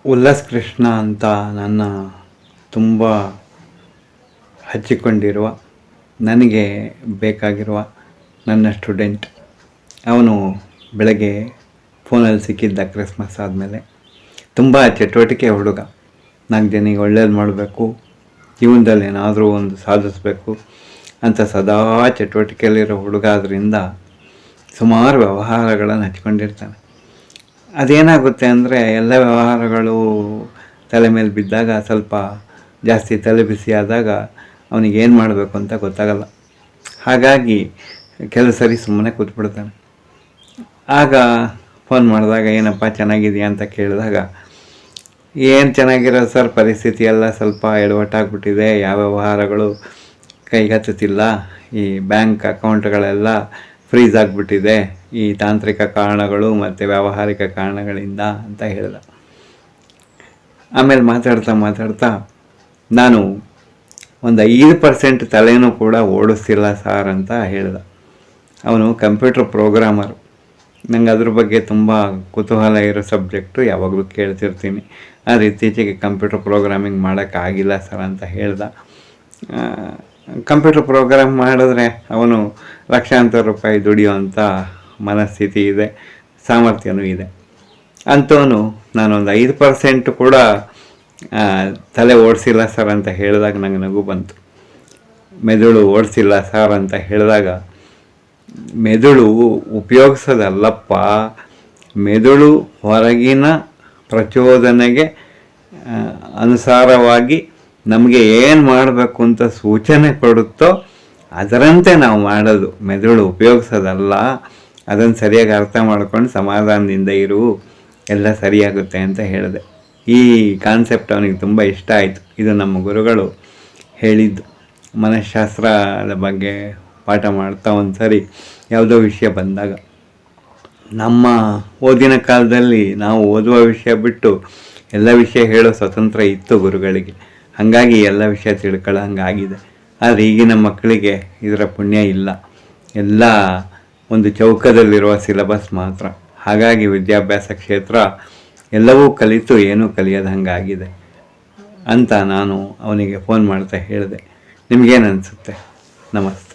ಉಲ್ಲಾಸ್ ಕೃಷ್ಣ ಅಂತ ನನ್ನ ತುಂಬ ಹಚ್ಚಿಕೊಂಡಿರುವ, ನನಗೆ ಬೇಕಾಗಿರುವ ನನ್ನ ಸ್ಟೂಡೆಂಟ್. ಅವನು ಬೆಳಗ್ಗೆ ಫೋನಲ್ಲಿ ಸಿಕ್ಕಿದ್ದ ಕ್ರಿಸ್ಮಸ್ ಆದಮೇಲೆ. ತುಂಬ ಚಟುವಟಿಕೆ ಹುಡುಗ. 4 ಜನಕ್ಕೆ ಒಳ್ಳೇದು ಮಾಡಬೇಕು, ಜೀವನದಲ್ಲಿ ಏನಾದರೂ ಒಂದು ಸಾಧಿಸಬೇಕು ಅಂತ ಸದಾ ಚಟುವಟಿಕೆಯಲ್ಲಿರೋ ಹುಡುಗ. ಆದ್ದರಿಂದ ಸುಮಾರು ವ್ಯವಹಾರಗಳನ್ನು ಹಚ್ಕೊಂಡಿರ್ತಾನೆ. ಅದೇನಾಗುತ್ತೆ ಅಂದರೆ, ಎಲ್ಲ ವ್ಯವಹಾರಗಳು ತಲೆ ಮೇಲೆ ಬಿದ್ದಾಗ, ಸ್ವಲ್ಪ ಜಾಸ್ತಿ ತಲೆ ಬಿಸಿ ಆದಾಗ ಅವನಿಗೇನು ಮಾಡಬೇಕು ಅಂತ ಗೊತ್ತಾಗಲ್ಲ. ಹಾಗಾಗಿ ಕೆಲವು ಸರಿ ಸುಮ್ಮನೆ ಕೂತ್ಬಿಡ್ತಾನೆ. ಆಗ ಫೋನ್ ಮಾಡಿದಾಗ, ಏನಪ್ಪ ಚೆನ್ನಾಗಿದೆಯಾ ಅಂತ ಕೇಳಿದಾಗ, ಏನು ಚೆನ್ನಾಗಿರೋದು ಸರ್, ಪರಿಸ್ಥಿತಿ ಎಲ್ಲ ಸ್ವಲ್ಪ ಎಡವಟ್ಟಾಗ್ಬಿಟ್ಟಿದೆ, ಯಾವ ವ್ಯವಹಾರಗಳು ಕೈಗತ್ತುತ್ತಿಲ್ಲ, ಈ ಬ್ಯಾಂಕ್ ಅಕೌಂಟ್ಗಳೆಲ್ಲ ಫ್ರೀಸ್ ಆಗಿಬಿಟ್ಟಿದೆ, ಈ ತಾಂತ್ರಿಕ ಕಾರಣಗಳು ಮತ್ತು ವ್ಯಾವಹಾರಿಕ ಕಾರಣಗಳಿಂದ ಅಂತ ಹೇಳ್ದ. ಆಮೇಲೆ ಮಾತಾಡ್ತಾ ನಾನು ಒಂದು 5% ತಲೆನೂ ಕೂಡ ಓಡಿಸ್ತಿಲ್ಲ ಸಾರ್ ಅಂತ ಹೇಳ್ದ. ಅವನು ಕಂಪ್ಯೂಟರ್ ಪ್ರೋಗ್ರಾಮರು. ನಂಗೆ ಅದ್ರ ಬಗ್ಗೆ ತುಂಬ ಕುತೂಹಲ ಇರೋ ಸಬ್ಜೆಕ್ಟು, ಯಾವಾಗಲೂ ಕೇಳ್ತಿರ್ತೀನಿ. ಆದರೆ ಇತ್ತೀಚೆಗೆ ಕಂಪ್ಯೂಟರ್ ಪ್ರೋಗ್ರಾಮಿಂಗ್ ಮಾಡೋಕ್ಕಾಗಿಲ್ಲ ಸರ್ ಅಂತ ಹೇಳ್ದ. ಕಂಪ್ಯೂಟರ್ ಪ್ರೋಗ್ರಾಮ್ ಮಾಡಿದ್ರೆ ಅವನು ಲಕ್ಷಾಂತರ ರೂಪಾಯಿ ದುಡಿಯೋವಂಥ ಮನಸ್ಥಿತಿ ಇದೆ, ಸಾಮರ್ಥ್ಯನೂ ಇದೆ. ಅಂಥವನು ನಾನೊಂದು 5% ಕೂಡ ತಲೆ ಓಡಿಸಿಲ್ಲ ಸರ್ ಅಂತ ಹೇಳಿದಾಗ ನನಗೆ ನಗು ಬಂತು. ಮೆದುಳು ಓಡಿಸಿಲ್ಲ ಸರ್ ಅಂತ ಹೇಳಿದಾಗ, ಮೆದುಳು ಉಪಯೋಗಿಸೋದಲ್ಲಪ್ಪ, ಮೆದುಳು ಹೊರಗಿನ ಪ್ರಚೋದನೆಗೆ ಅನುಸಾರವಾಗಿ ನಮಗೆ ಏನು ಮಾಡಬೇಕು ಅಂತ ಸೂಚನೆ ಕೊಡುತ್ತೋ ಅದರಂತೆ ನಾವು ಮಾಡೋದು. ಮೆದುಳು ಉಪಯೋಗಿಸೋದಲ್ಲ. ಅದನ್ನು ಸರಿಯಾಗಿ ಅರ್ಥ ಮಾಡ್ಕೊಂಡು ಸಮಾಧಾನದಿಂದ ಇರು, ಎಲ್ಲ ಸರಿಯಾಗುತ್ತೆ ಅಂತ ಹೇಳಿದೆ. ಈ ಕಾನ್ಸೆಪ್ಟ್ ಅವನಿಗೆ ತುಂಬ ಇಷ್ಟ ಆಯಿತು. ಇದು ನಮ್ಮ ಗುರುಗಳು ಹೇಳಿದ್ದು. ಮನಃಶಾಸ್ತ್ರದ ಬಗ್ಗೆ ಪಾಠ ಮಾಡ್ತಾ ಒಂದು ಸರಿ ಯಾವುದೋ ವಿಷಯ ಬಂದಾಗ, ನಮ್ಮ ಓದಿನ ಕಾಲದಲ್ಲಿ ನಾವು ಓದುವ ವಿಷಯ ಬಿಟ್ಟು ಎಲ್ಲ ವಿಷಯ ಹೇಳೋ ಸ್ವತಂತ್ರ ಇತ್ತು ಗುರುಗಳಿಗೆ. ಹಾಗಾಗಿ ಎಲ್ಲ ವಿಷಯ ತಿಳ್ಕೊಳ್ಳೋ ಹಂಗಾಗಿದೆ. ಆದರೆ ಈಗಿನ ಮಕ್ಕಳಿಗೆ ಇದರ ಪುಣ್ಯ ಇಲ್ಲ. ಎಲ್ಲ ಒಂದು ಚೌಕದಲ್ಲಿರುವ ಸಿಲೆಬಸ್ ಮಾತ್ರ. ಹಾಗಾಗಿ ವಿದ್ಯಾಭ್ಯಾಸ ಕ್ಷೇತ್ರ ಎಲ್ಲವೂ ಕಲಿತು ಏನೂ ಕಲಿಯೋದು ಹಂಗಾಗಿದೆ ಅಂತ ನಾನು ಅವನಿಗೆ ಫೋನ್ ಮಾಡ್ತಾ ಹೇಳಿದೆ. ನಿಮಗೇನು ಅನಿಸುತ್ತೆ? ನಮಸ್ತೆ.